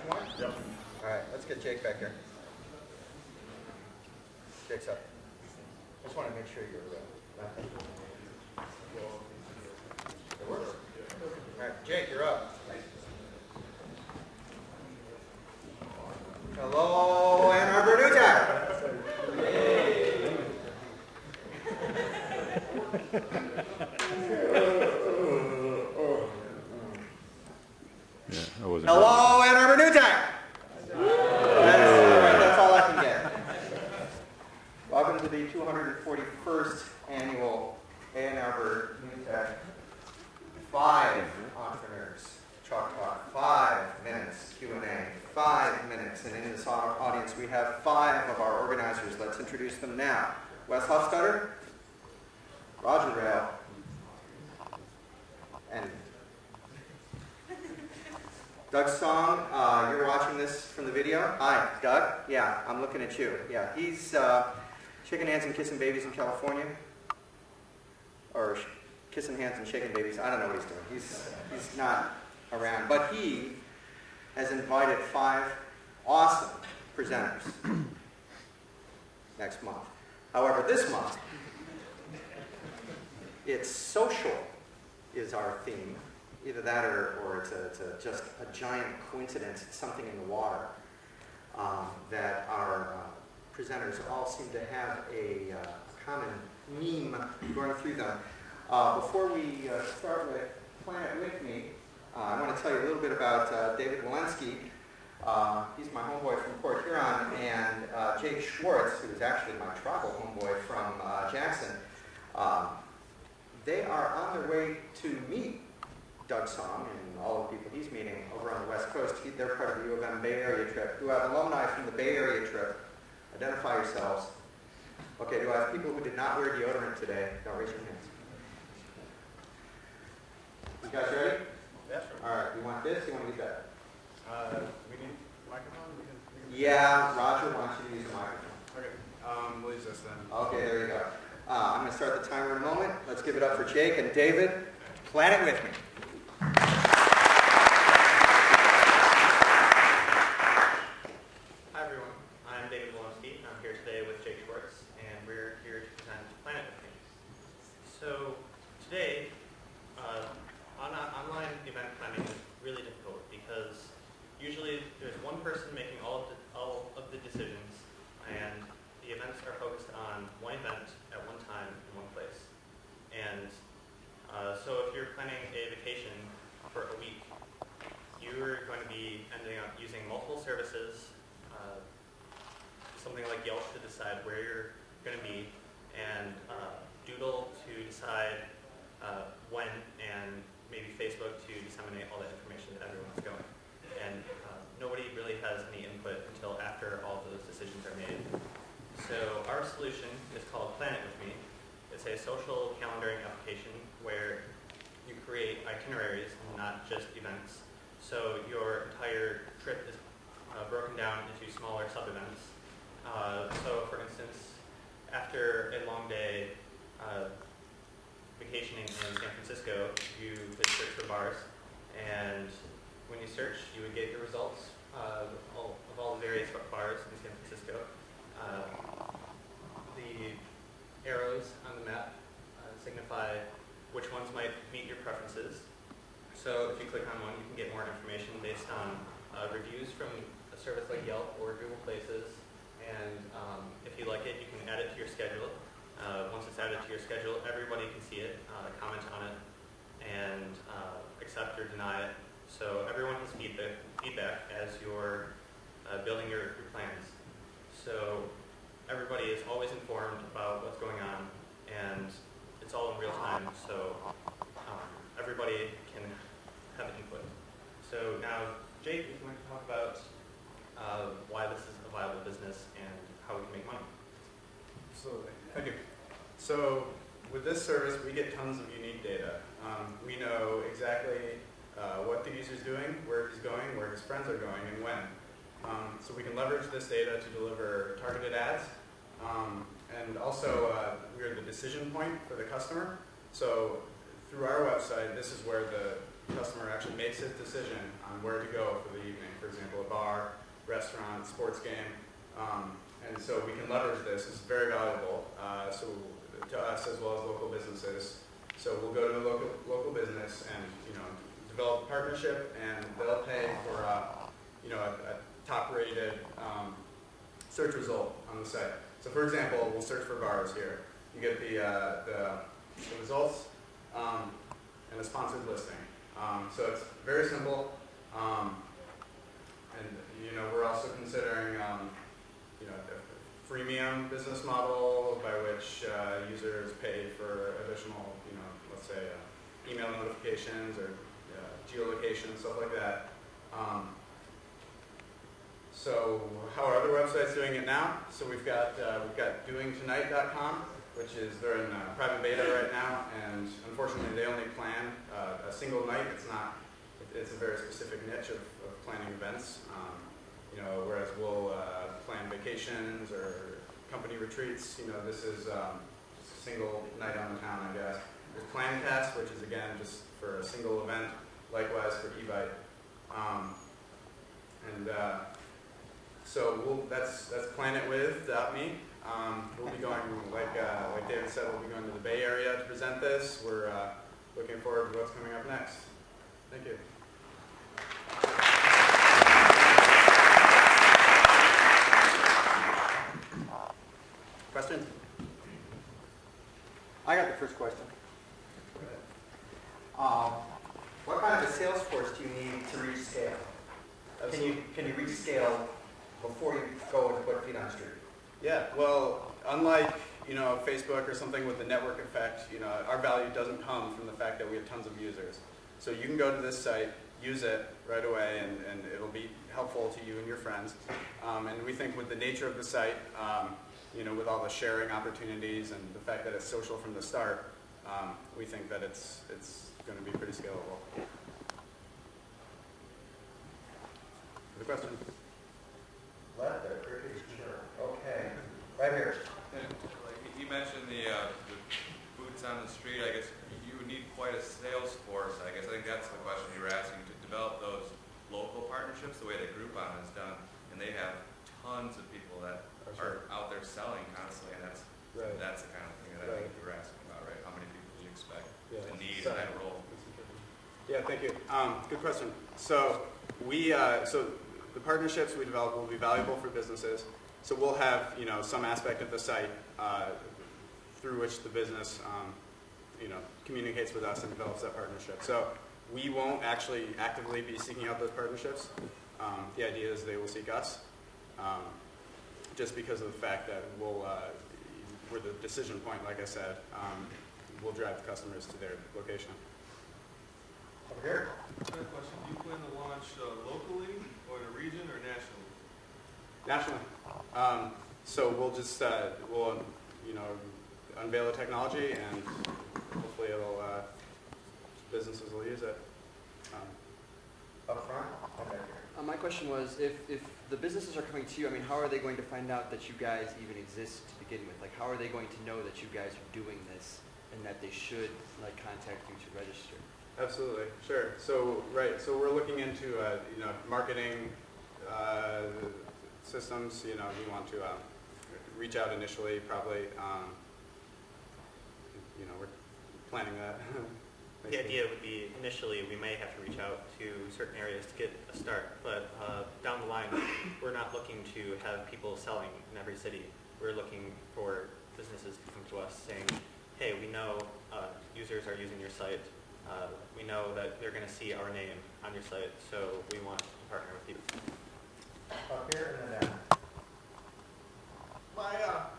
more? Yep. All right, let's get Jake back here. Jake's up. I just want to make sure you're laughing. It works? All right, Jake, you're up. Hello, Ann Arbor, NewTech. Yay. Hello, Ann Arbor, NewTech. That's all I can get. Welcome to the 241st annual Ann Arbor NewTech. 5 entrepreneurs, Chalk Talk, 5 minutes Q&A, 5 minutes. And in this audience, we have 5 of our organizers. Let's introduce them now. Wes Hofstadter, Roger Rail, and Doug Song. You're watching this from the video. Hi, Doug. Yeah, I'm looking at you. Yeah, he's shaking hands and kissing babies in California. Or kissing hands and shaking babies. I don't know what he's doing. He's not around. But he has invited 5 awesome presenters next month. However, this month, it's social is our theme. Either that or it's just a giant coincidence. It's something in the water that our presenters all seem to have a common meme going through them. Before we start with PlanItWithMe, I want to tell you a little bit about David Walensky. He's my homeboy from Port Huron, and Jake Schwartz, who is actually my tribal homeboy from Jackson. They are on their way to meet Doug Song and all the people he's meeting over on the West Coast. They're part of the U of M Bay Area trip. Do I have alumni from the Bay Area trip? Identify yourselves. Okay, do I have people who did not wear deodorant today? Don't raise your hands. You guys ready? Yeah, sure. All right, you want this? You want to get that? We need a microphone? We can Yeah, Roger wants you to use a microphone. Okay, we'll use this then. Okay, there you go. I'm going to start the timer in a moment. Let's give it up for Jake and David. PlanItWithMe. Hi everyone, I'm David Walensky, and I'm here today with Jake Schwartz, and we're here to present PlanItWithMe. So today, online event planning is really difficult because usually there's one person making all of the decisions, and the events are focused on one event at one time in one place. And so if you're planning a vacation for a week, you're going to be ending up using multiple services, something like Yelp to decide where you're going to be, and Doodle to decide when, and maybe Facebook to disseminate all that information that everyone's going. And nobody really has any input until after all of those decisions are made. So our solution is called PlanItWithMe. It's a social calendaring application where you create itineraries and not just events. So your entire trip is broken down into smaller sub-events. So for instance, after a long day vacationing in San Francisco, you could search for bars, and when you search, you would get your results of all the various bars in San Francisco. The arrows on the map signify which ones might meet your preferences. So if you click on one, you can get more information based on reviews from a service like Yelp or Google Places. And if you like it, you can add it to your schedule. Once it's added to your schedule, everybody can see it, comment on it, and accept or deny it. So everyone has feedback as you're building your plans. So everybody is always informed about what's going on, and it's all in real time, so everybody can have input. So now, Jake is going to talk about why this is a viable business and how we can make money. Absolutely. Thank you. So with this service, we get tons of unique data. We know exactly what the user's doing, where he's going, where his friends are going, and when. So we can leverage this data to deliver targeted ads. And also, we're the decision point for the customer. So through our website, this is where the customer actually makes his decision on where to go for the evening. For example, a bar, restaurant, sports game. And so we can leverage this. It's very valuable so to us as well as local businesses. So we'll go to the local business and develop a partnership, and they'll pay for a top-rated search result on the site. So for example, we'll search for bars here. You get the results and a sponsored listing. So it's very simple. And we're also considering a freemium business model by which users pay for additional, let's say email notifications or geolocation, stuff like that. So how are other websites doing it now? So we've got doingtonight.com, which is they're in private beta right now, and unfortunately they only plan a single night. It's a very specific niche of planning events. Whereas we'll plan vacations or company retreats. This is a single night on the town, I guess. There's PlanTags, which is again just for a single event. Likewise for eBite. So that's PlanItWithMe. We'll be going, like David said, we'll be going to the Bay Area to present this. We're looking forward to what's coming up next. Thank you. Questions? I got the first question. What kind of a sales force do you need to reach scale? Can you reach scale before you go and put feet on the street? Yeah, well, unlike Facebook or something with the network effect, our value doesn't come from the fact that we have tons of users. So you can go to this site, use it right away, and it'll be helpful to you and your friends. And we think with the nature of the site, with all the sharing opportunities and the fact that it's social from the start, we think that it's going to be pretty scalable. Other questions? Let the crickets chirp. Okay. Right here. You mentioned the boots on the street. I guess you would need quite a sales force. I think that's the question you were asking, to develop those local partnerships the way that Groupon has done. And they have tons of people that are out there selling constantly, and that's the kind of thing that I think you were asking about, right? How many people do you expect to need in that role? Yeah, thank you. Good question. So the partnerships we develop will be valuable for businesses. So we'll have some aspect of the site through which the business communicates with us and develops that partnership. So we won't actually actively be seeking out those partnerships. The idea is they will seek us, just because of the fact that we're the decision point. Like I said, we'll drive the customers to their location. Over here. I have a question. Do you plan to launch locally or in a region or nationally? Nationally. So we'll just unveil the technology, and hopefully businesses will use it. Up front? Okay. My question was, if the businesses are coming to you, how are they going to find out that you guys even exist to begin with? How are they going to know that you guys are doing this and that they should contact you to register? Absolutely, sure. So we're looking into marketing systems. We want to reach out initially, probably. We're planning that. The idea would be initially we may have to reach out to certain areas to get a start, but down the line we're not looking to have people selling in every city. We're looking for businesses to come to us saying, hey, we know users are using your site. We know that they're going to see our name on your site, so we want to partner with you. Up here and then down.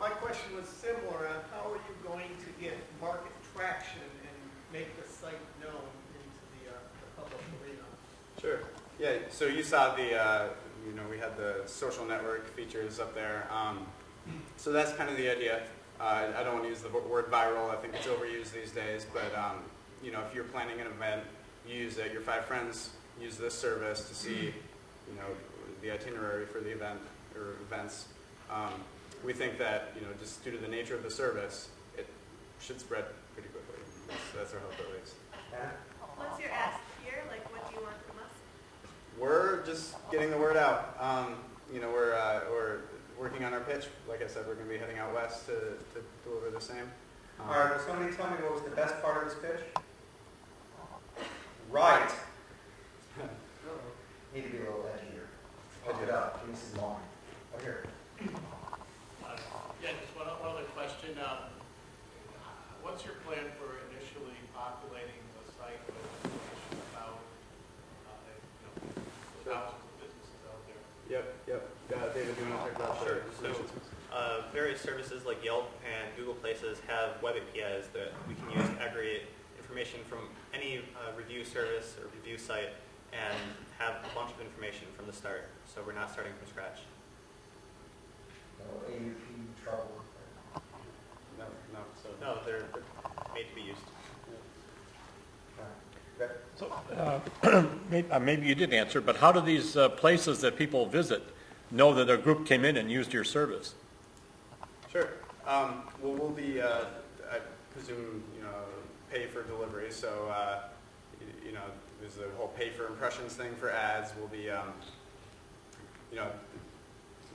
My question was similar on how are you going to get market traction and make the site known into the public arena? Sure. Yeah. So you saw the we had the social network features up there. So that's kind of the idea. I don't want to use the word viral. I think it's overused these days. But if you're planning an event, you use it. Your 5 friends use this service to see the itinerary for the event or events. We think that just due to the nature of the service, it should spread pretty quickly. That's our hope, at least. What's your here? Like, what do you want from us? We're just getting the word out. We're working on our pitch. Like I said, we're going to be heading out west to deliver the same. All right, will somebody tell me what was the best part of this pitch? Right. Need to be a little edgier. Hold it up. Give me some line. Up here. Yeah, just one other question. What's your plan for initially populating the site with information about thousands of businesses out there? Yep. David, do you want to talk about Sure. the So, various services like Yelp and Google Places have web APIs that we can use to aggregate information from any review service or review site and have a bunch of information from the start. So we're not starting from scratch. No AUP trouble. No, they're made to be used. So maybe you did answer, but how do these places that people visit know that a group came in and used your service? Sure. We'll be, I presume, pay for delivery. So, there's the whole pay for impressions thing for ads. We'll be,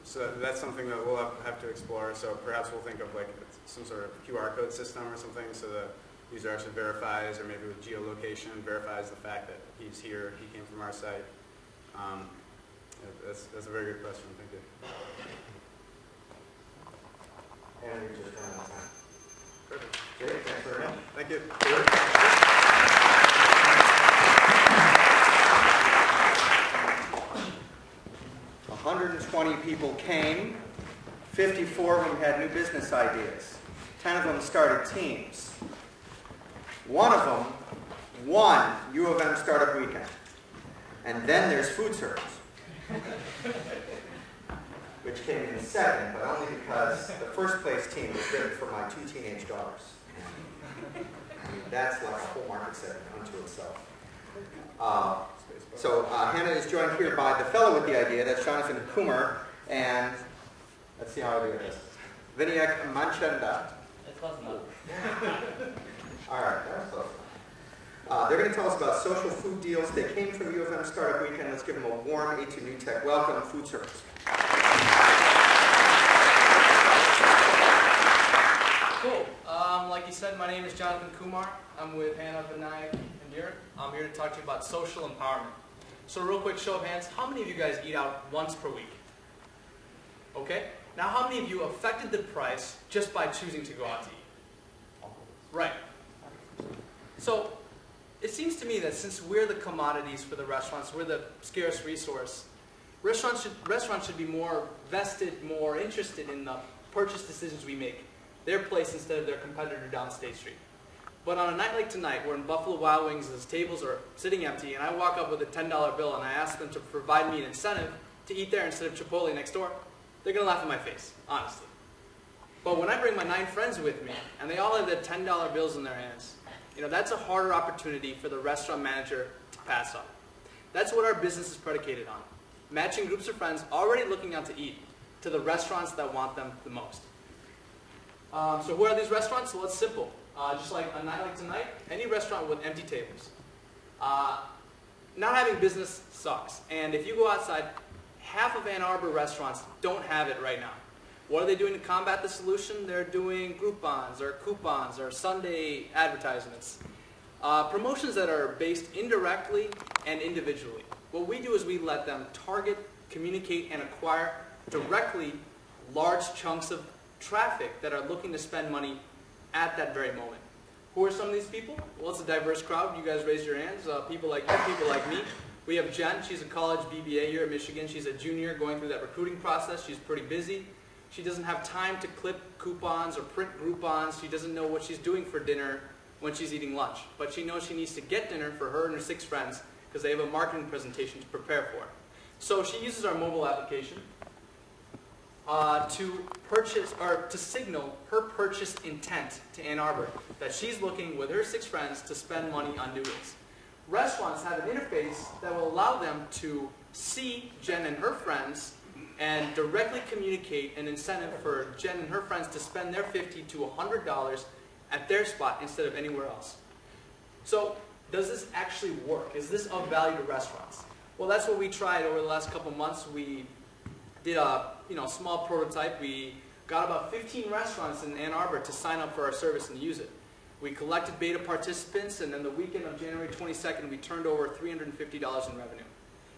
so that's something that we'll have to explore. So perhaps we'll think of like some sort of QR code system or something, so the user actually verifies, or maybe with geolocation verifies the fact that he's here, he came from our site. That's a very good question. Thank you. And we just ran out of time. Perfect. Great, thanks very much. Thank you. 120 people came. 54 of them had new business ideas. 10 of them started teams. One of them won U of M Startup Weekend. And then there's FoodCircles, which came in second, but only because the first place team was written for my 2 teenage daughters. I mean, that's like a whole market segment unto itself. So Hannah is joined here by the fellow with the idea, that's Jonathan Kumar, and let's see how I do this. Vinayak Manchanda. It's close enough. All right, that's close enough. They're going to tell us about social food deals. They came from U of M Startup Weekend. Let's give them a warm A2NewTech welcome, FoodCircles. Cool. Like you said, my name is Jonathan Kumar. I'm with Hannah, Vinayak, and Derek. I'm here to talk to you about social empowerment. So real quick, show of hands, how many of you guys eat out once per week? Okay. Now how many of you affected the price just by choosing to go out to eat? Right. So it seems to me that since we're the commodities for the restaurants, we're the scarce resource, restaurants should be more vested, more interested in the purchase decisions we make. Their place instead of their competitor down State Street. But on a night like tonight, where in Buffalo Wild Wings, the tables are sitting empty, and I walk up with a $10 bill and I ask them to provide me an incentive to eat there instead of Chipotle next door, they're going to laugh in my face, honestly. But when I bring my 9 friends with me, and they all have their $10 bills in their hands, that's a harder opportunity for the restaurant manager to pass up. That's what our business is predicated on. Matching groups of friends already looking out to eat to the restaurants that want them the most. So who are these restaurants? Well, it's simple. Just like a night like tonight, any restaurant with empty tables. Not having business sucks. And if you go outside, half of Ann Arbor restaurants don't have it right now. What are they doing to combat the solution? They're doing Groupons or coupons or Sunday advertisements. Promotions that are based indirectly and individually. What we do is we let them target, communicate, and acquire directly large chunks of traffic that are looking to spend money at that very moment. Who are some of these people? Well, it's a diverse crowd. You guys raise your hands. People like you, people like me. We have Jen. She's a college BBA here at Michigan. She's a junior going through that recruiting process. She's pretty busy. She doesn't have time to clip coupons or print Groupons. She doesn't know what she's doing for dinner when she's eating lunch. But she knows she needs to get dinner for her and her 6 friends because they have a marketing presentation to prepare for. So she uses our mobile application to purchase or to signal her purchase intent to Ann Arbor, that she's looking with her 6 friends to spend money on noodles. Restaurants have an interface that will allow them to see Jen and her friends and directly communicate an incentive for Jen and her friends to spend their $50 to $100 at their spot instead of anywhere else. So does this actually work? Is this of value to restaurants? Well, that's what we tried over the last couple months. We did a small prototype. We got about 15 restaurants in Ann Arbor to sign up for our service and use it. We collected beta participants, and then the weekend of January 22nd, we turned over $350 in revenue.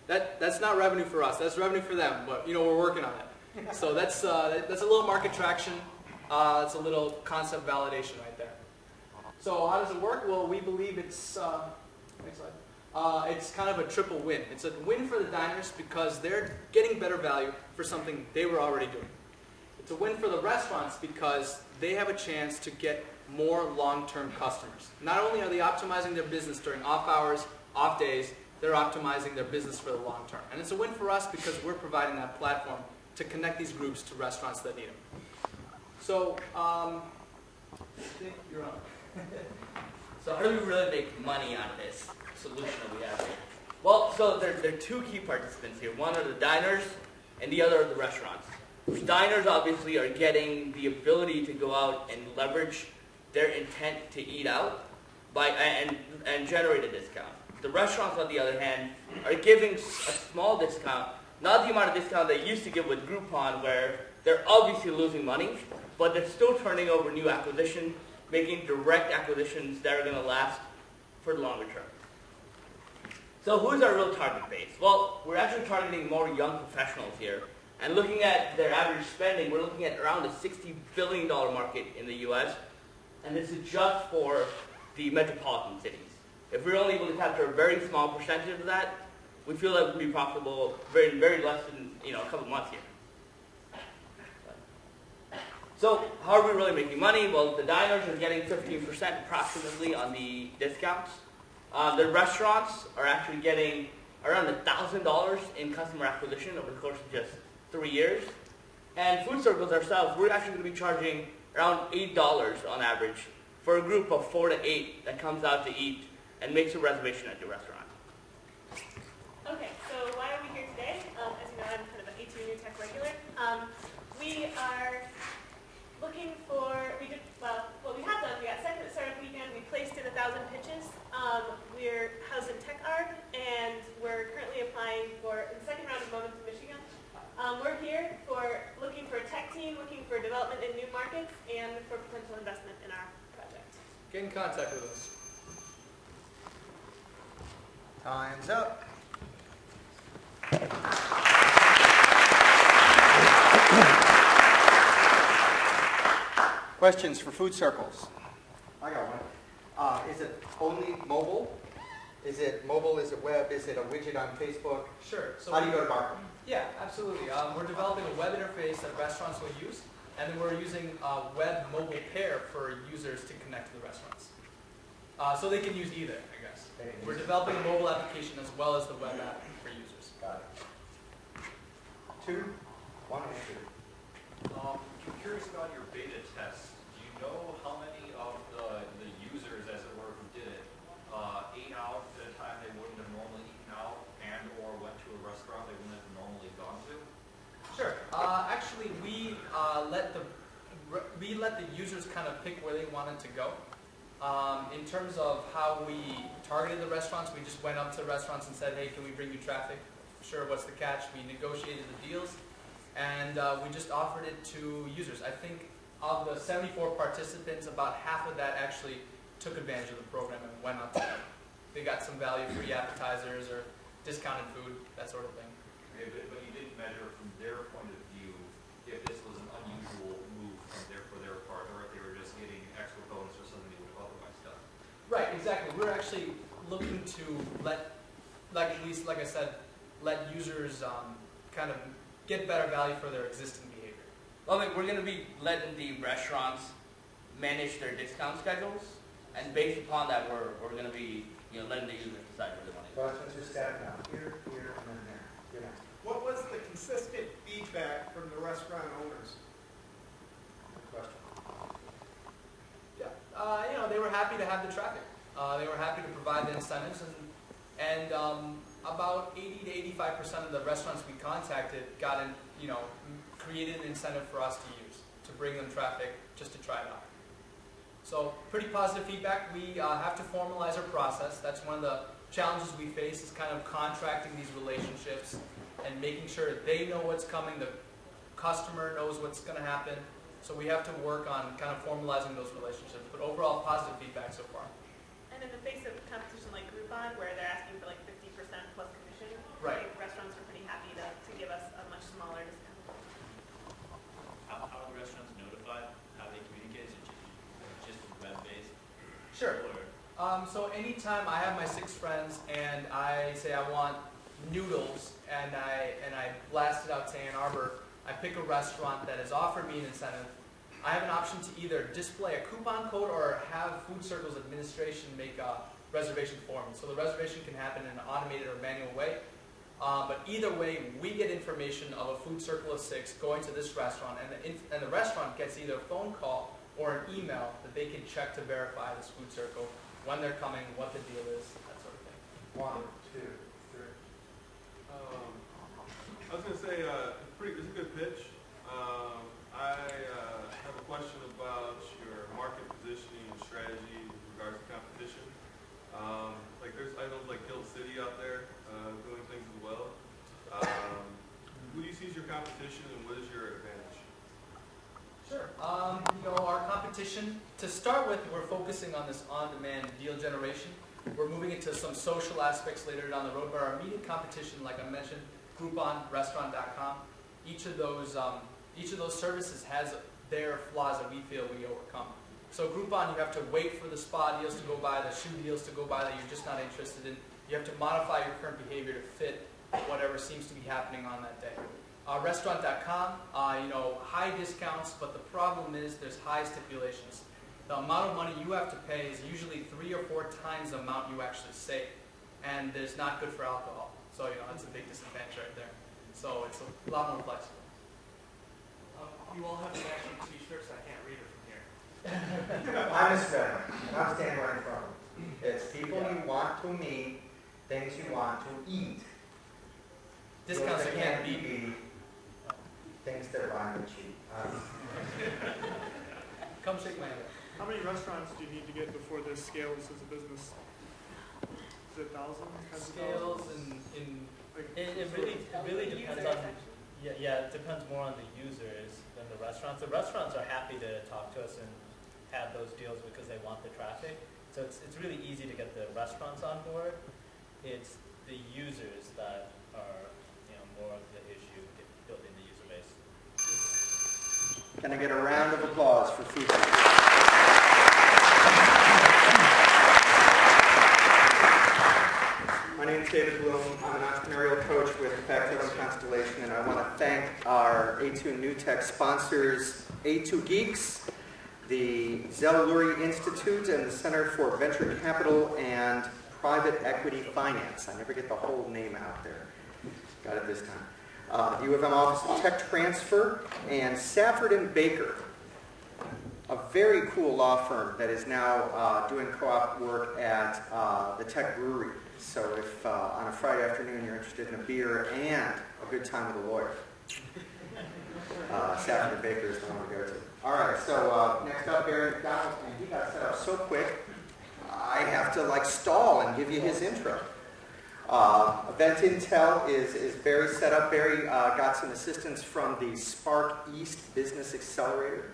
That's not revenue for us. That's revenue for them, but we're working on it. So that's a little market traction. It's a little concept validation right there. So how does it work? Well, we believe it's next slide. It's kind of a triple win. It's a win for the diners because they're getting better value for something they were already doing. It's a win for the restaurants because they have a chance to get more long-term customers. Not only are they optimizing their business during off hours, off days, they're optimizing their business for the long term. And it's a win for us because we're providing that platform to connect these groups to restaurants that need them. So, I think you're on. So how do we really make money out of this solution that we have here? Well, so there are two key participants here. One are the diners, and the other are the restaurants. The diners obviously are getting the ability to go out and leverage their intent to eat out and generate a discount. The restaurants, on the other hand, are giving a small discount, not the amount of discount they used to give with Groupon, where they're obviously losing money, but they're still turning over new acquisition, making direct acquisitions that are going to last for the longer term. So who's our real target base? Well, we're actually targeting more young professionals here. And looking at their average spending, we're looking at around a $60 billion market in the US. And this is just for the metropolitan cities. If we're only able to capture a very small percentage of that, we feel that we'll be profitable very, very less than a couple months here. So how are we really making money? Well, the diners are getting 15% approximately on the discounts. The restaurants are actually getting around $1,000 in customer acquisition over the course of just 3 years. And FoodCircles ourselves, we're actually going to be charging around $8 on average for a group of 4 to 8 that comes out to eat and makes a reservation at your restaurant. Okay, so why are we here today? As you know, I'm kind of an A2NewTech regular. We are looking for, what we have done, we got second at startup weekend, we placed in 1,000 pitches. We're housed in TechArt, and we're currently applying for the second round of Moments in Michigan. We're here looking for a tech team, looking for development in new markets, and for potential investment in our project. Get in contact with us. Time's up. Questions for FoodCircles? I got one. Is it only mobile? Is it mobile? Is it web? Is it a widget on Facebook? Sure. So how do you go to market? Yeah, absolutely. We're developing a web interface that restaurants will use, and then we're using a web-mobile pair for users to connect to the restaurants. So they can use either, I guess. We're developing a mobile application as well as the web app for users. Got it. 2, 1, and 2. I'm curious about your beta tests. Do you know how many of the users, as it were, who did it, ate out at a time they wouldn't have normally eaten out and or went to a restaurant they wouldn't have normally gone to? Sure. Actually, we let the users kind of pick where they wanted to go. In terms of how we targeted the restaurants, we just went up to restaurants and said, hey, can we bring you traffic? Sure, what's the catch? We negotiated the deals, and we just offered it to users. I think of the 74 participants, about half of that actually took advantage of the program and went up to them. They got some value, free appetizers or discounted food, that sort of thing. Okay, but you didn't measure from their point of view if this was an unusual move for their part, or if they were just getting extra bonus or something they would have otherwise done. Right, exactly. We're actually looking to let I said, let users kind of get better value for their existing behavior. Well, we're going to be letting the restaurants manage their discount schedules, and based upon that, we're going to be letting the users decide where they want to go. Questions for staff now? Here, and then there. You're next. What was the consistent feedback from the restaurant owners? Good question. Yeah, they were happy to have the traffic. They were happy to provide the incentives, and about 80 to 85% of the restaurants we contacted created an incentive for us to use to bring them traffic just to try it out. So pretty positive feedback. We have to formalize our process. That's one of the challenges we face, is kind of contracting these relationships and making sure that they know what's coming, the customer knows what's going to happen. So we have to work on kind of formalizing those relationships. But overall, positive feedback so far. And in the face of competition like Groupon, where they're asking for like 50% plus commission, Right. I think restaurants are pretty happy to give us a much smaller discount. How are the restaurants notified? How they communicate? Is it just web-based? Sure. Or So anytime I have my 6 friends and I say I want noodles and I blast it out to Ann Arbor, I pick a restaurant that has offered me an incentive. I have an option to either display a coupon code or have FoodCircles administration make a reservation for me. So the reservation can happen in an automated or manual way. But either way, we get information of a food circle of 6 going to this restaurant, and the restaurant gets either a phone call or an email that they can check to verify this food circle, when they're coming, what the deal is, that sort of thing. 1, 2, 3. I was going to say, it's a good pitch. I have a question about your market positioning and strategy with regards to competition. There's items like Hill City out there doing things as well. Who do you see as your competition, and what is your advantage? Sure. Our competition, to start with, we're focusing on this on-demand deal generation. We're moving into some social aspects later down the road, but our immediate competition, like I mentioned, Groupon, Restaurant.com, each of those services has their flaws that we feel we overcome. So Groupon, you have to wait for the spa deals to go by, the shoe deals to go by that you're just not interested in. You have to modify your current behavior to fit whatever seems to be happening on that day. Restaurant.com, high discounts, but the problem is there's high stipulations. The amount of money you have to pay is usually 3 or 4 times the amount you actually save, and it's not good for alcohol. So that's a big disadvantage right there. So it's a lot more flexible. You all have matching t-shirts, I can't read it from here. I'm a spender, and I'm standing right in front of you. It's people you want to meet, things you want to eat. Discounts Things that can't beat. Things that rhyme with cheap. Come shake my hand. How many restaurants do you need to get before this scales as a business? Is it thousands? Scales It really depends on, it depends more on the users than the restaurants. The restaurants are happy to talk to us and have those deals because they want the traffic. So it's really easy to get the restaurants on board. It's the users that are more of the issue, building the user base. Can I get a round of applause for FoodCircles? My name is David Bloom. I'm an entrepreneurial coach with Factotum Constellation, and I want to thank our A2NewTech sponsors, A2 Geeks, the Zelluri Institute, and the Center for Venture Capital and Private Equity Finance. I never get the whole name out there. Got it this time. U of M Office of Tech Transfer, and Safford & Baker, a very cool law firm that is now doing co-op work at the Tech Brewery. So if on a Friday afternoon you're interested in a beer and a good time with a lawyer, Safford & Baker is the one to go to. All right, so next up, Barry McDonald, and he got set up so quick, I have to stall and give you his intro. Event Intel is Barry set up. Barry got some assistance from the Spark East Business Accelerator,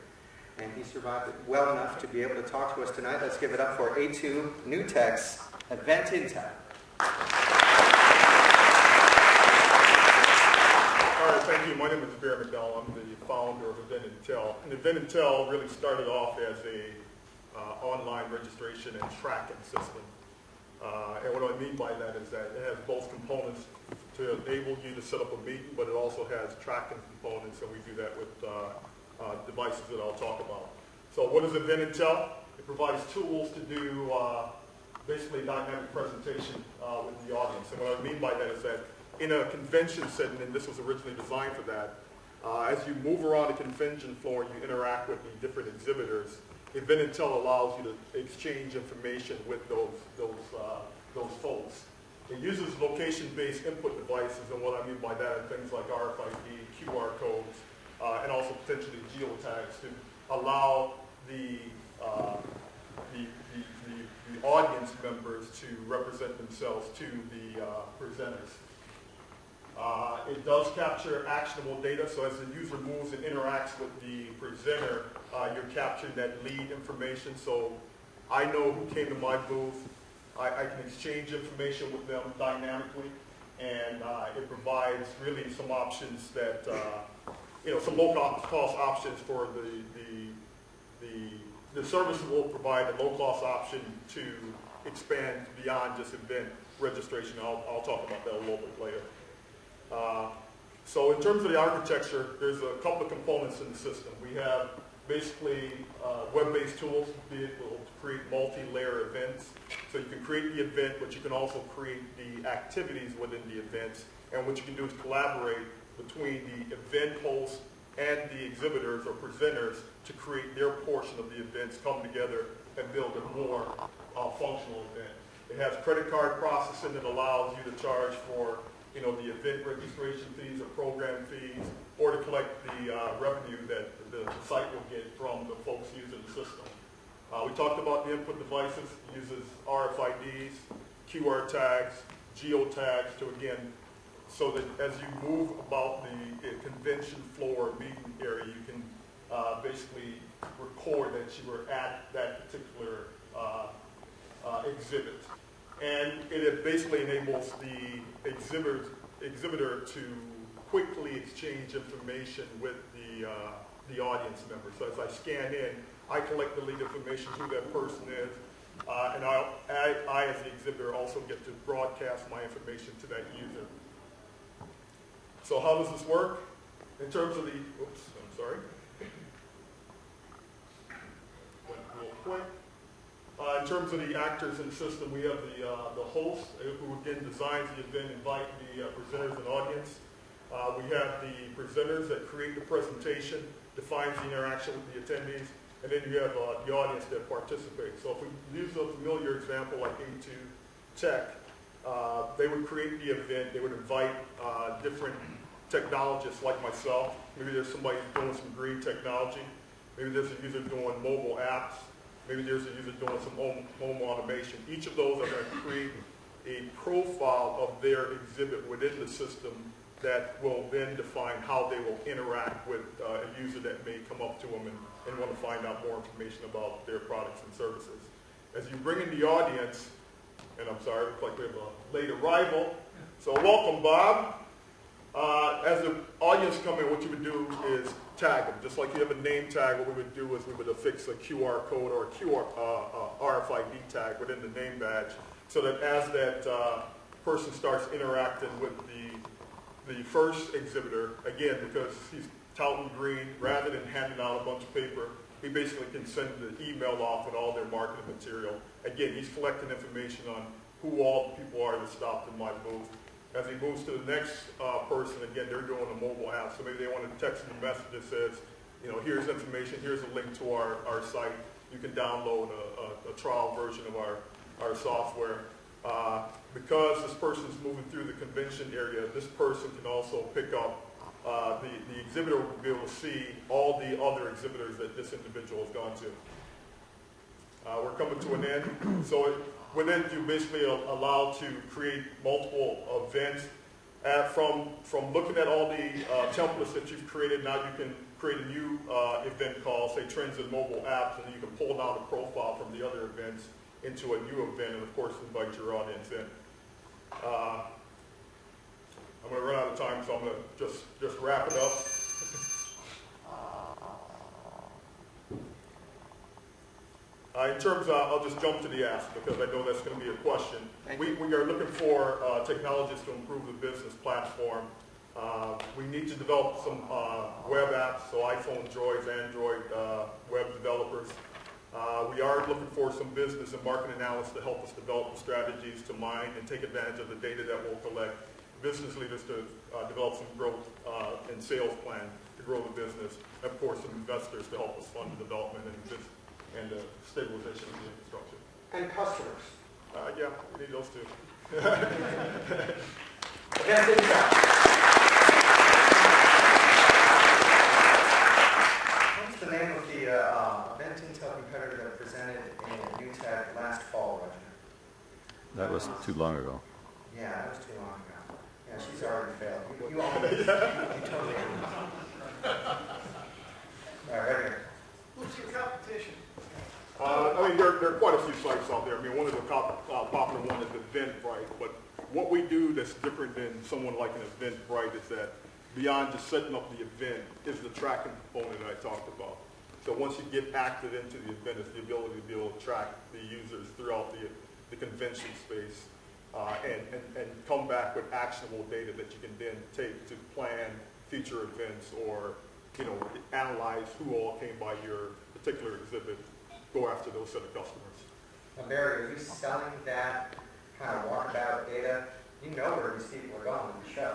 and he survived it well enough to be able to talk to us tonight. Let's give it up for A2NewTech's Event Intel. All right, thank you. My name is Barry McDonald. I'm the founder of Event Intel. And Event Intel really started off as a online registration and tracking system. And what I mean by that is that it has both components to enable you to set up a meeting, but it also has tracking components, and we do that with devices that I'll talk about. So what is Event Intel? It provides tools to do basically dynamic presentation with the audience. And what I mean by that is that in a convention setting, and this was originally designed for that, as you move around the convention floor and you interact with the different exhibitors, Event Intel allows you to exchange information with those folks. It uses location-based input devices, and what I mean by that are things like RFID, QR codes, and also potentially geotags to allow the the audience members to represent themselves to the presenters. It does capture actionable data, so as the user moves and interacts with the presenter, you're capturing that lead information. So I know who came to my booth. I can exchange information with them dynamically, and it provides really some options that, some low-cost options for the service will provide a low-cost option to expand beyond just event registration. I'll talk about that a little bit later. So in terms of the architecture, there's a couple of components in the system. We have basically web-based tools to be able to create multi-layer events. So you can create the event, but you can also create the activities within the events. And what you can do is collaborate between the event host and the exhibitors or presenters to create their portion of the events, come together and build a more functional event. It has credit card processing that allows you to charge for the event registration fees or program fees, or to collect the revenue that the site will get from the folks using the system. We talked about the input devices. It uses RFIDs, QR tags, geotags to, again, so that as you move about the convention floor meeting area, you can basically record that you were at that particular exhibit. And it basically enables the exhibitor to quickly exchange information with the audience member. So as I scan in, I collect the lead information, who that person is, and I as the exhibitor also get to broadcast my information to that user. So how does this work? In terms of the, went real quick. In terms of the actors in the system, we have the host, who again designs the event, invite the presenters and audience. We have the presenters that create the presentation, defines the interaction with the attendees, and then you have the audience that participates. So if we use a familiar example like A2NewTech, they would create the event, they would invite different technologists like myself. Maybe there's somebody doing some green technology. Maybe there's a user doing mobile apps. Maybe there's a user doing some home automation. Each of those are going to create a profile of their exhibit within the system that will then define how they will interact with a user that may come up to them and want to find out more information about their products and services. As you bring in the audience, and I'm sorry, it looks like we have a late arrival. So welcome, Bob. As the audience come in, what you would do is tag them. Just like you have a name tag, what we would do is we would affix a QR code or a RFID tag within the name badge, so that as that person starts interacting with the first exhibitor, again, because he's touting green, rather than handing out a bunch of paper, he basically can send the email off with all their marketing material. Again, he's collecting information on who all the people are that stopped in my booth. As he moves to the next person, again, they're doing a mobile app. So maybe they want to text them a message that says, here's information, here's a link to our site. You can download a trial version of our software. Because this person's moving through the convention area, this person can also pick up, the exhibitor will be able to see all the other exhibitors that this individual has gone to. We're coming to an end. So with it, you're basically allowed to create multiple events. From looking at all the templates that you've created, now you can create a new event called, say, Trends in Mobile Apps, and you can pull down a profile from the other events into a new event, and of course invite your audience in. I'm going to run out of time, so I'm going to just wrap it up. In terms of, I'll just jump to the ask because I know that's going to be a question. We are looking for technologists to improve the business platform. We need to develop some web apps, so iPhone, Droids, Android web developers. We are looking for some business and marketing analysts to help us develop the strategies to mine and take advantage of the data that we'll collect. Business leaders to develop some growth and sales plan to grow the business. And of course, some investors to help us fund the development and the stabilization of the infrastructure. And customers. Yeah, we need those too. Again, take it back. What's the name of the event intel competitor that presented in That was too long ago. Yeah, that was too long ago. Yeah, she's already failed. You totally All right, right here. Who's your competition? I mean, there are quite a few sites out there. I mean, one of the popular one is Eventbrite, but what we do that's different than someone like an Eventbrite is that beyond just setting up the event is the tracking component that I talked about. So once you get active into the event, it's the ability to be able to track the users throughout the convention space and come back with actionable data that you can then take to plan future events or, you know, analyze who all came by your particular exhibit, go after those set of customers. Now, Barry, are you selling that kind of walkabout data? You know where these people are going with the show.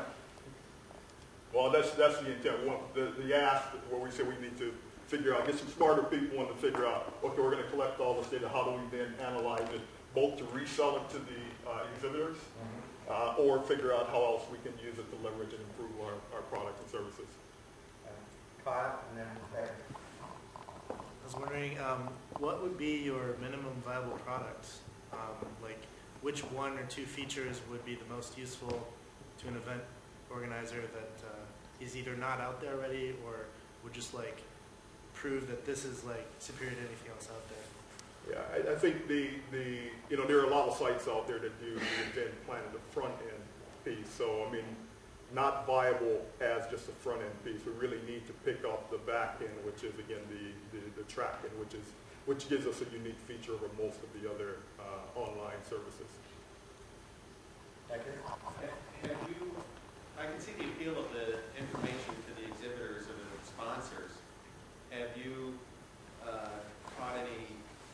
Well, that's the intent. The ask where we say we need to figure out, get some smarter people in to figure out, okay, we're going to collect all this data. How do we then analyze it, both to resell it to the exhibitors, or figure out how else we can use it to leverage and improve our products and services. Kyle, and then Barry. I was wondering, what would be your minimum viable product? Like, which one or two features would be the most useful to an event organizer that is either not out there already or would just like prove that this is like superior to anything else out there? Yeah, I think you know, there are a lot of sites out there that do the event planning, the front end piece. So I mean, not viable as just a front end piece. We really need to pick up the back end, which is again the track end, which gives us a unique feature over most of the other online services. Have you, I can see the appeal of the information to the exhibitors or the sponsors. Have you caught any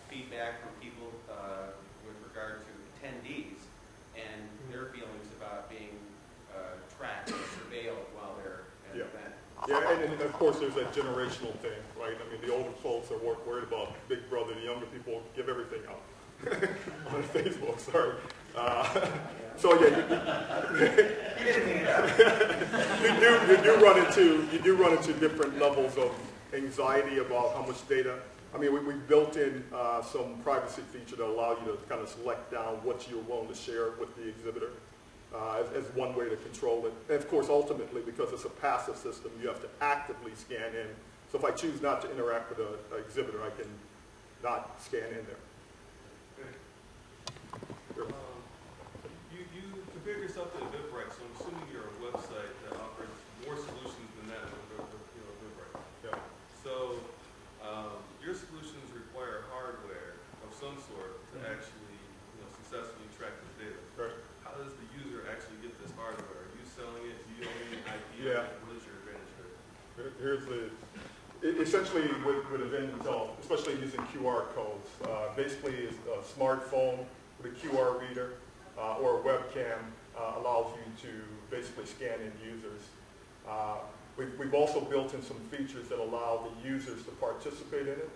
feedback from people with regard to attendees and their feelings about being tracked or surveilled while they're at an event? Yeah, and of course there's that generational thing, right? I mean, the older folks are worried about Big Brother. The younger people give everything out on Facebook. Sorry. So yeah, you do run into different levels of anxiety about how much data. I mean, we built in some privacy feature that allow you to kind of select down what you're willing to share with the exhibitor as one way to control it. And of course, ultimately, because it's a passive system, you have to actively scan in. So if I choose not to interact with an exhibitor, I can not scan in there. Sure. You compare yourself to Eventbrite, so I'm assuming you're a website that offers more solutions than that with Eventbrite. Yeah. So your solutions require hardware of some sort to actually successfully track this data. Right. How does the user actually get this hardware? Are you selling it? Do you own the IP? Yeah. What is your advantage there? Here's essentially with event intel, especially using QR codes. Basically, a smartphone with a QR reader or a webcam allows you to basically scan in users. We've also built in some features that allow the users to participate in it.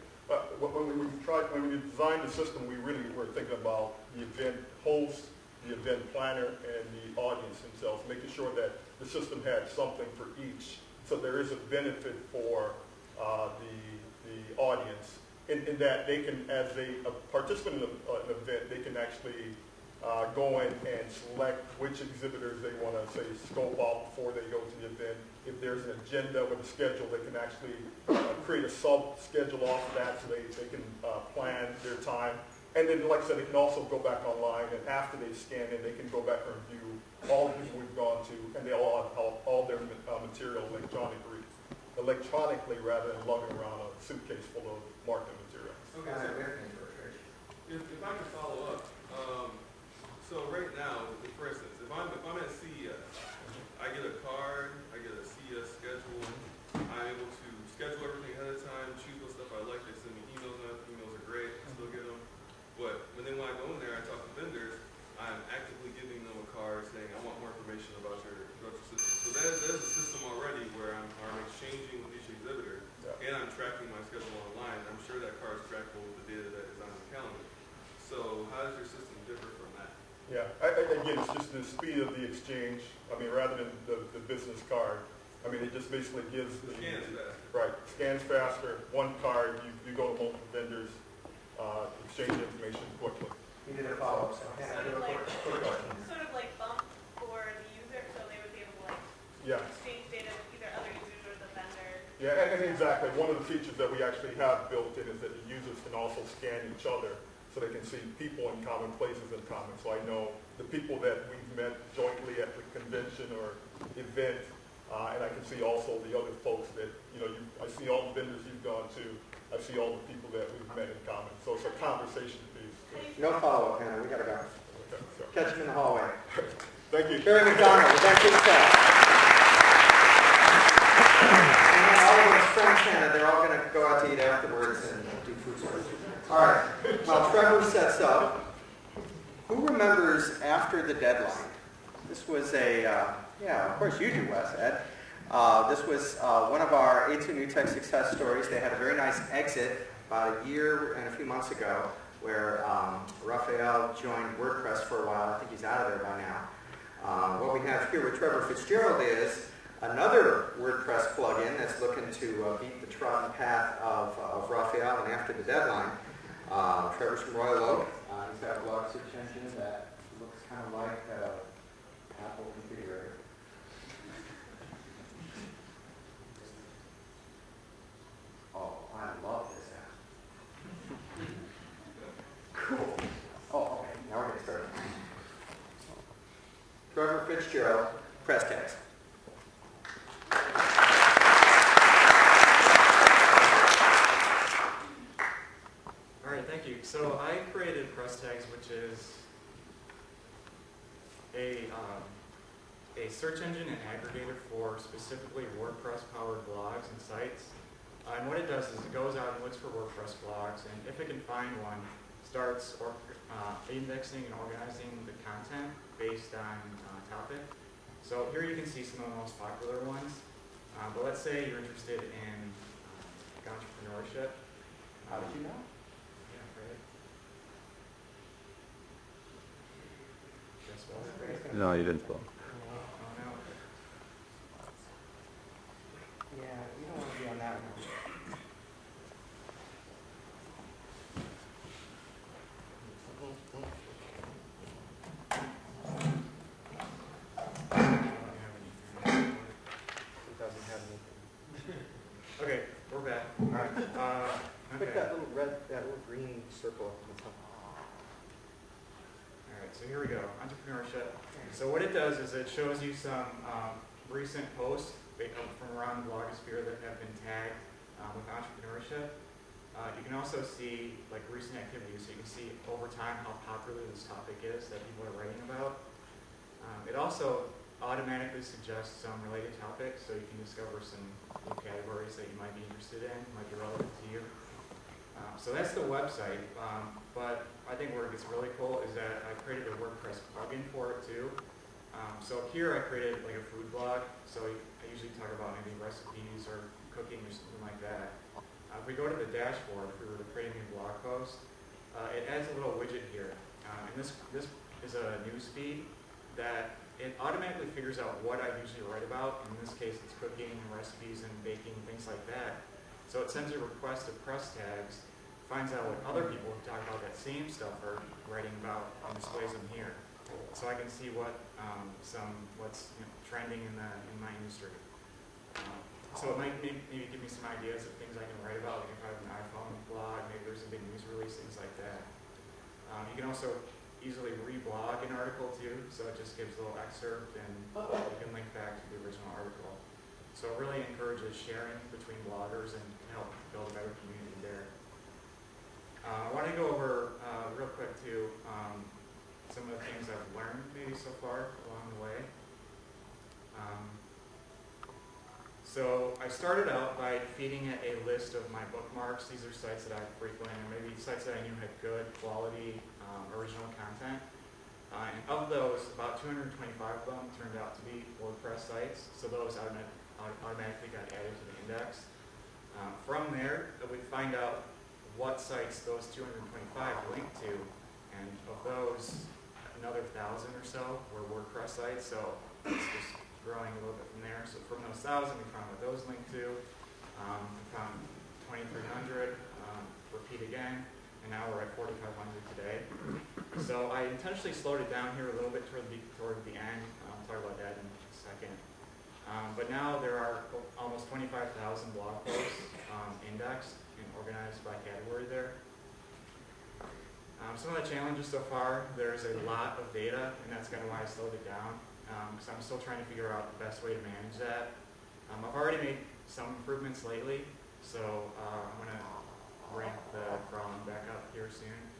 When we designed the system, we really were thinking about the event host, the event planner, and the audience themselves, making sure that the system had something for each. So there is a benefit for the audience in that they can, as a participant in an event, they can actually go in and select which exhibitors they want to, say, scope out before they go to the event. If there's an agenda with a schedule, they can actually create a sub-schedule off of that so they can plan their time. And then, like I said, they can also go back online, and after they scan in, they can go back and review all the people we've gone to, and they all have all their material electronically rather than lugging around a suitcase full of marketing materials. Okay, so if I can follow up, so right now, for instance, if I'm at CES, I get a card, I get a CES schedule, I'm able to schedule everything ahead of time, choose what stuff I like, they send me emails on it, emails are great, I still get them. But when I go in there, I talk to vendors, I'm actively giving them a card saying, I want more information about your system. So there's a system already where I'm exchanging with each exhibitor, and I'm tracking my schedule online. I'm sure that card is trackable with the data that is on the calendar. So how does your system differ from that? Yeah, again, it's just the speed of the exchange. I mean, rather than the business card, I mean, it just basically gives the scans faster. Right, scans faster. One card, you go to multiple vendors, exchange information quickly. You did a follow-up, so Hannah, do a quick question. Sort of like bump for the user, so they would be able to like Yes. exchange data with either other users or the vendor. Yeah, and exactly. One of the features that we actually have built in is that the users can also scan each other so they can see people in common places in common. So I know the people that we've met jointly at the convention or event, and I can see also the other folks that, I see all the vendors you've gone to. I see all the people that we've met in common. So it's a conversation piece. No follow-up, Hannah. We gotta go. Okay, so. Catch you in the hallway. Thank you. Barry McDonald, with that big stuff. And then all of his friends, Hannah, they're all going to go out to eat afterwards and do food service. All right. While Trevor sets up, who remembers after the deadline? This was of course you do, Wes, Ed. This was one of our A2NewTech success stories. They had a very nice exit about a year and a few months ago where Raphael joined WordPress for a while. I think he's out of there by now. What we have here with Trevor Fitzgerald is another WordPress plugin that's looking to beat the trodden path of Raphael and after the deadline. Trevor's from Royal Oak. He's got a blog search engine that looks kind of like Apple configurator. Oh, I love this app. Cool. Oh, okay. Now we're getting started. Trevor Fitzgerald, PressTags. All right, thank you. So I created PressTags, which is a search engine and aggregator for specifically WordPress-powered blogs and sites. And what it does is it goes out and looks for WordPress blogs, and if it can find one, starts indexing and organizing the content based on topic. So here you can see some of the most popular ones. But let's say you're interested in entrepreneurship. How did you know? Yeah, right. Guess what? No, you didn't spell. Oh, no. Yeah, you don't want to be on that one. Okay, we're back. All right. Click Okay. that little green circle up in the top. All right, so here we go. Entrepreneurship. So what it does is it shows you some recent posts from around the blogosphere that have been tagged with entrepreneurship. You can also see like recent activities, so you can see over time how popular this topic is that people are writing about. It also automatically suggests some related topics, so you can discover some new categories that you might be interested in, might be relevant to you. So that's the website, but I think where it gets really cool is that I created a WordPress plugin for it too. So here I created like a food blog, so I usually talk about maybe recipes or cooking or something like that. If we go to the dashboard, if we were to create a new blog post, it adds a little widget here. And this is a news feed that it automatically figures out what I usually write about. In this case, it's cooking and recipes and baking, things like that. So it sends a request to PressTags, finds out what other people who talk about that same stuff are writing about, and displays them here. So I can see what's trending in my industry. So it might maybe give me some ideas of things I can write about, like if I have an iPhone blog, maybe there's a big news release, things like that. You can also easily reblog an article too, so it just gives a little excerpt and you can link back to the original article. So it really encourages sharing between bloggers and can help build a better community there. I want to go over real quick too some of the things I've learned maybe so far along the way. So I started out by feeding it a list of my bookmarks. These are sites that I frequent, or maybe sites that I knew had good quality original content. And of those, about 225 of them turned out to be WordPress sites, so those automatically got added to the index. From there, we find out what sites those 225 linked to, and of those, another 1,000 or so were WordPress sites, so it's just growing a little bit from there. So from those 1,000, we found what those linked to. We found 2,300, repeat again, and now we're at 4,500 today. So I intentionally slowed it down here a little bit toward the end. I'll talk about that in a second. But now there are almost 25,000 blog posts indexed and organized by category there. Some of the challenges so far, there's a lot of data, and that's kind of why I slowed it down, because I'm still trying to figure out the best way to manage that. I've already made some improvements lately, so I'm going to ramp the crawling back up here soon.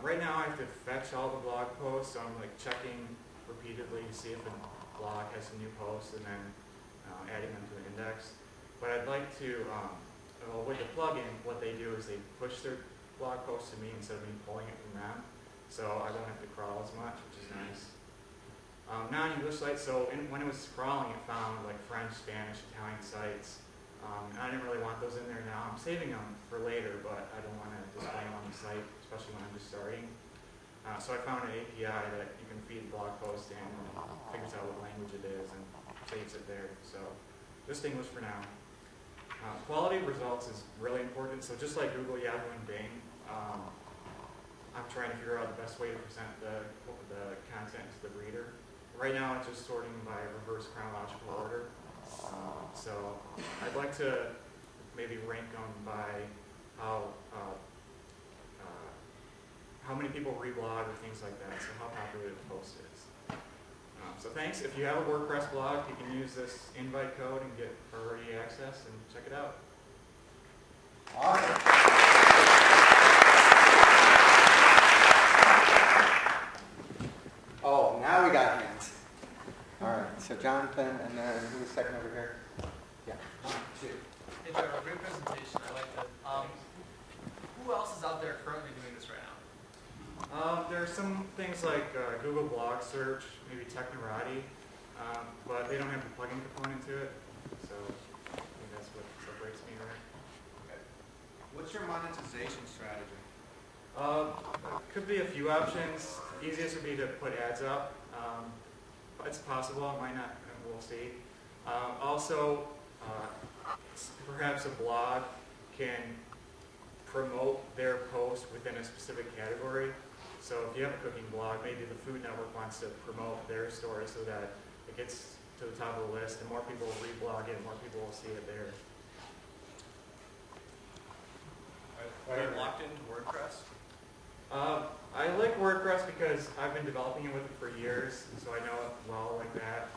Right now I have to fetch all the blog posts, so I'm like checking repeatedly to see if a blog has some new posts and then adding them to the index. But I'd like to, with the plugin, what they do is they push their blog posts to me instead of me pulling it from them, so I don't have to crawl as much, which is nice. Non-English sites, so when it was crawling it found like French, Spanish, Italian sites. And I didn't really want those in there now. I'm saving them for later, but I don't want to display them on the site, especially when I'm just starting. So I found an API that you can feed blog post in and it figures out what language it is and saves it there. So this thing was for now. Quality of results is really important. So just like Google, Yahoo, and Bing, I'm trying to figure out the best way to present the content to the reader. Right now it's just sorting by reverse chronological order. So I'd like to maybe rank them by how many people reblog or things like that, so how popular the post is. So thanks. If you have a WordPress blog, you can use this invite code and get priority access and check it out. Awesome. Oh, now we got hands. All right, so Jonathan, and then who's second over here? Yeah. 1, 2. Hey, Trevor, great presentation. I liked it. Who else is out there currently doing this right now? There are some things like Google Blog Search, maybe Technorati, but they don't have the plugin component to it, so I think that's what separates me there. Okay. What's your monetization strategy? Could be a few options. Easiest would be to put ads up. It's possible, it might not, we'll see. Also, perhaps a blog can promote their post within a specific category. So if you have a cooking blog, maybe the Food Network wants to promote their story so that it gets to the top of the list and more people will reblog it, more people will see it there. Are you locked into WordPress? I like WordPress because I've been developing it with it for years, so I know it well like that.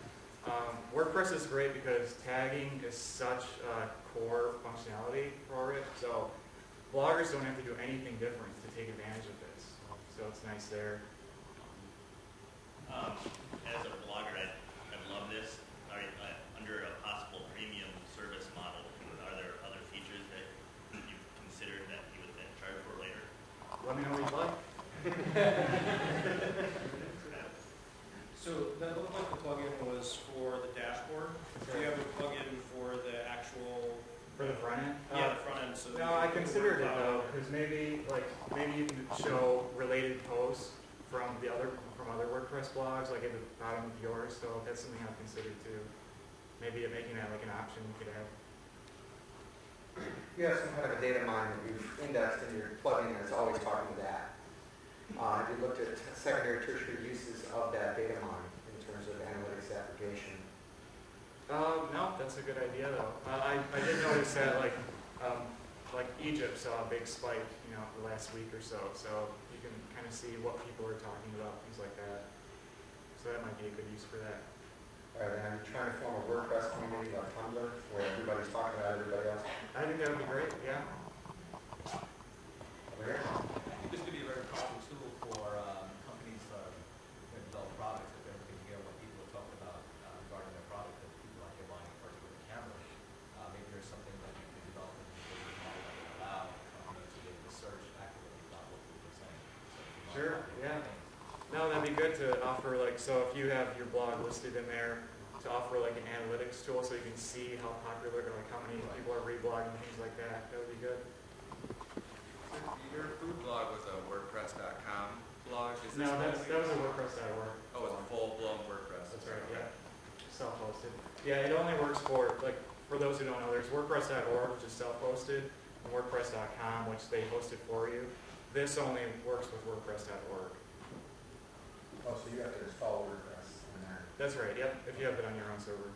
WordPress is great because tagging is such a core functionality for it, so bloggers don't have to do anything different to take advantage of this. So it's nice there. As a blogger, I love this. Under a possible premium service model, are there other features that you've considered that you would then charge for later? Let me know what you'd like. So that looked like the plugin was for the dashboard. Do you have a plugin for the actual? For the front end? Yeah, the front end. So no, I considered it though, because maybe you can show related posts from other WordPress blogs, like at the bottom of yours. So that's something I've considered too. Maybe making that like an option you could have. You have some kind of a data mine that you've indexed in your plugin that's always talking to that. Have you looked at secondary, tertiary uses of that data mine in terms of analytics application? No, that's a good idea though. I did notice that like Egypt saw a big spike, the last week or so. So you can kind of see what people are talking about, things like that. So that might be a good use for that. All right, and are you trying to form a WordPress community like Tumblr where everybody's talking about everybody else? I think that would be great, yeah. Where? This could be a very powerful tool for companies that develop products if they're looking to hear what people are talking about regarding their product that people like buying a particular camera. Maybe there's something that you could develop in the business model that would allow companies to be able to search accurately about what people are saying. So Sure, yeah. No, that'd be good to offer so if you have your blog listed in there, to offer like an analytics tool so you can see how popular or like how many people are reblogging, things like that. That would be good. Your food blog was a WordPress.com blog? No, that was a WordPress.org. Oh, it was a full-blown WordPress. That's right, yeah. Self-hosted. Yeah, it only works for those who don't know, there's WordPress.org, which is self-hosted, and WordPress.com, which they hosted for you. This only works with WordPress.org. Oh, so you have to install WordPress on that. That's right, yep, if you have it on your own server.